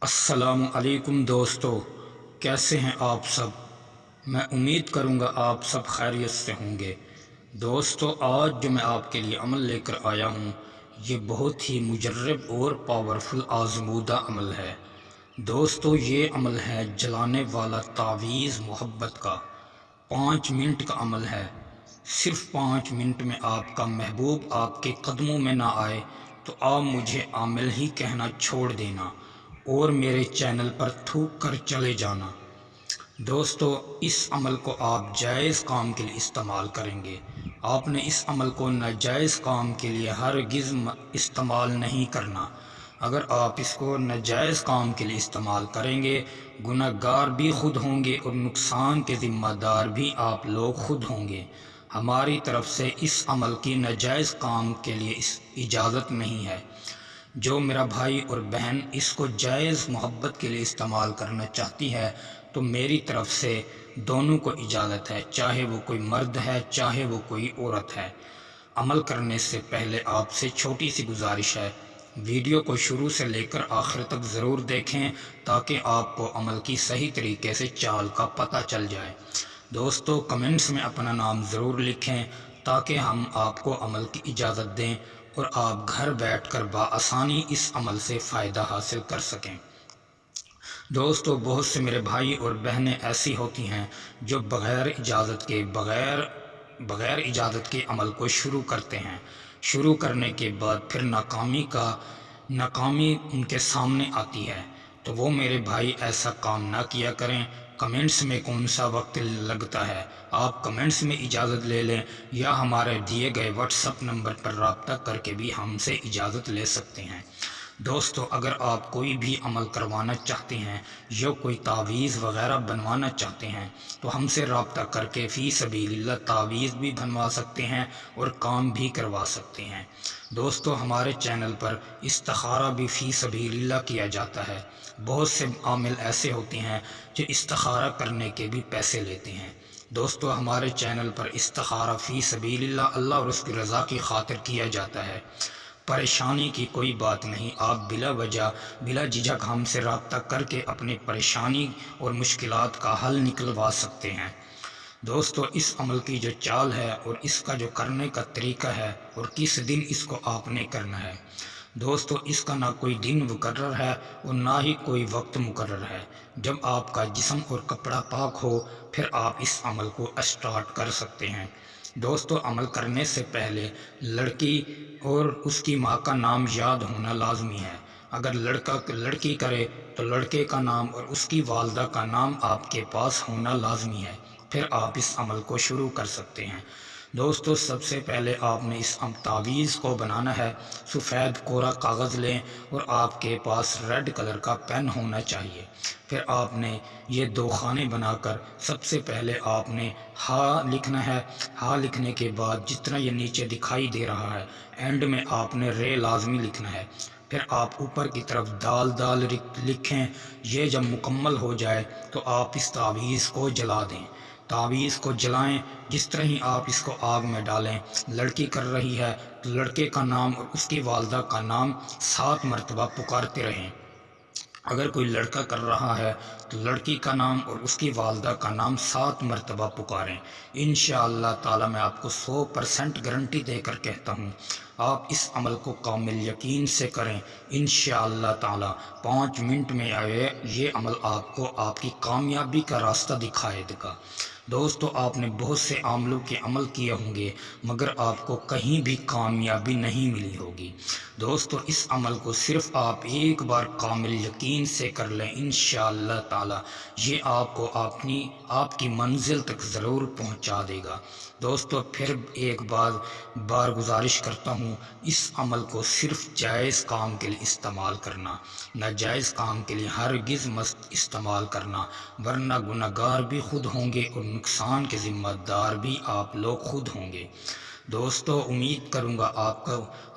السلام علیکم دوستو، کیسے ہیں آپ سب؟ میں امید کروں گا آپ سب خیریت سے ہوں گے۔ دوستو، آج جو میں آپ کے لیے عمل لے کر آیا ہوں، یہ بہت ہی مجرب اور پاورفل آزمودہ عمل ہے۔ دوستو، یہ عمل ہے جلانے والا تعویذ محبت کا۔ 5 منٹ کا عمل ہے۔ صرف 5 منٹ میں آپ کا محبوب آپ کے قدموں میں نہ آئے تو آپ مجھے عامل ہی کہنا چھوڑ دینا اور میرے چینل پر تھوک کر چلے جانا۔ دوستو، اس عمل کو آپ جائز کام کے لیے استعمال کریں گے۔ آپ نے اس عمل کو ناجائز کام کے لیے ہرگز استعمال نہیں کرنا۔ اگر آپ اس کو ناجائز کام کے لیے استعمال کریں گے، گناہ گار بھی خود ہوں گے اور نقصان کے ذمہ دار بھی آپ لوگ خود ہوں گے۔ ہماری طرف سے اس عمل کی ناجائز کام کے لیے اجازت نہیں ہے۔ جو میرا بھائی اور بہن اس کو جائز محبت کے لیے استعمال کرنا چاہتی ہے تو میری طرف سے دونوں کو اجازت ہے، چاہے وہ کوئی مرد ہے چاہے وہ کوئی عورت ہے۔ عمل کرنے سے پہلے آپ سے چھوٹی سی گزارش ہے، ویڈیو کو شروع سے لے کر آخر تک ضرور دیکھیں تاکہ آپ کو عمل کی صحیح طریقے سے چال کا پتہ چل جائے۔ دوستو، کمنٹس میں اپنا نام ضرور لکھیں تاکہ ہم آپ کو عمل کی اجازت دیں اور آپ گھر بیٹھ کر بآسانی اس عمل سے فائدہ حاصل کر سکیں۔ دوستو، بہت سے میرے بھائی اور بہنیں ایسی ہوتی ہیں جو بغیر اجازت کے عمل کو شروع کرتے ہیں۔ شروع کرنے کے بعد پھر ناکامی ان کے سامنے آتی ہے، تو وہ میرے بھائی ایسا کام نہ کیا کریں۔ کمنٹس میں کون سا وقت لگتا ہے، آپ کمنٹس میں اجازت لے لیں یا ہمارے دیے گئے واٹس ایپ نمبر پر رابطہ کر کے بھی ہم سے اجازت لے سکتے ہیں۔ دوستو، اگر آپ کوئی بھی عمل کروانا چاہتے ہیں یا کوئی تعویذ وغیرہ بنوانا چاہتے ہیں تو ہم سے رابطہ کر کے فی سبیل اللہ تعویذ بھی بنوا سکتے ہیں اور کام بھی کروا سکتے ہیں۔ دوستو، ہمارے چینل پر استخارہ بھی فی سبیل اللہ کیا جاتا ہے۔ بہت سے عامل ایسے ہوتے ہیں جو استخارہ کرنے کے بھی پیسے لیتے ہیں۔ دوستو، ہمارے چینل پر استخارہ فی سبیل اللہ اور اس کی رضا کی خاطر کیا جاتا ہے۔ پریشانی کی کوئی بات نہیں، آپ بلا جھجک ہم سے رابطہ کر کے اپنی پریشانی اور مشکلات کا حل نکلوا سکتے ہیں۔ دوستو، اس عمل کی جو چال ہے اور اس کا جو کرنے کا طریقہ ہے اور کس دن اس کو آپ نے کرنا ہے، دوستو، اس کا نہ کوئی دن مقرر ہے اور نہ ہی کوئی وقت مقرر ہے۔ جب آپ کا جسم اور کپڑا پاک ہو پھر آپ اس عمل کو اسٹارٹ کر سکتے ہیں۔ دوستو، عمل کرنے سے پہلے لڑکی اور اس کی ماں کا نام یاد ہونا لازمی ہے۔ اگر لڑکی کرے تو لڑکے کا نام اور اس کی والدہ کا نام آپ کے پاس ہونا لازمی ہے، پھر آپ اس عمل کو شروع کر سکتے ہیں۔ دوستو، سب سے پہلے آپ نے اس تعویذ کو بنانا ہے۔ سفید کوڑا کاغذ لیں اور آپ کے پاس ریڈ کلر کا پین ہونا چاہیے۔ پھر آپ نے یہ 2 خانے بنا کر سب سے پہلے آپ نے ہا لکھنا ہے۔ ہا لکھنے کے بعد جتنا یہ نیچے دکھائی دے رہا ہے اینڈ میں آپ نے رے لازمی لکھنا ہے۔ پھر آپ اوپر کی طرف دال لکھیں۔ یہ جب مکمل ہو جائے تو آپ اس تعویذ کو جلا دیں۔ تعویذ کو جلائیں، جس طرح ہی آپ اس کو آگ میں ڈالیں، لڑکی کر رہی ہے تو لڑکے کا نام اور اس کی والدہ کا نام 7 مرتبہ پکارتے رہیں۔ اگر کوئی لڑکا کر رہا ہے تو لڑکی کا نام اور اس کی والدہ کا نام 7 مرتبہ پکاریں۔ انشاءاللہ تعالی میں آپ کو 100% گارنٹی دے کر کہتا ہوں، آپ اس عمل کو کامل یقین سے کریں۔ انشاءاللہ تعالی 5 منٹ میں یہ عمل آپ کو آپ کی کامیابی کا راستہ دکھائے گا۔ دوستو، آپ نے بہت سے عاملوں کے عمل کیے ہوں گے مگر آپ کو کہیں بھی کامیابی نہیں ملی ہوگی۔ دوستو، اس عمل کو صرف آپ ایک بار کامل یقین سے کر لیں، انشاءاللہ تعالی یہ آپ کو آپ کی منزل تک ضرور پہنچا دے گا۔ دوستو، پھر ایک بار گزارش کرتا ہوں، اس عمل کو صرف جائز کام کے لیے استعمال کرنا، ناجائز کام کے لیے ہرگز مت استعمال کرنا، ورنہ گناہ گار بھی خود ہوں گے اور نقصان کے ذمہ دار بھی آپ لوگ خود ہوں گے۔ دوستو، امید کروں گا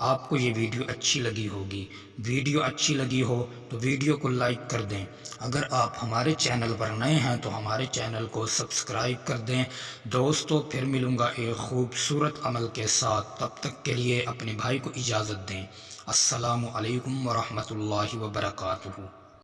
آپ کو یہ ویڈیو اچھی لگی ہوگی۔ ویڈیو اچھی لگی ہو تو ویڈیو کو لائک کر دیں۔ اگر آپ ہمارے چینل پر نئے ہیں تو ہمارے چینل کو سبسکرائب کر دیں۔ دوستو، پھر ملوں گا ایک خوبصورت عمل کے ساتھ، تب تک کے لیے اپنے بھائی کو اجازت دیں۔ السلام علیکم ورحمۃ اللہ وبرکاتہ۔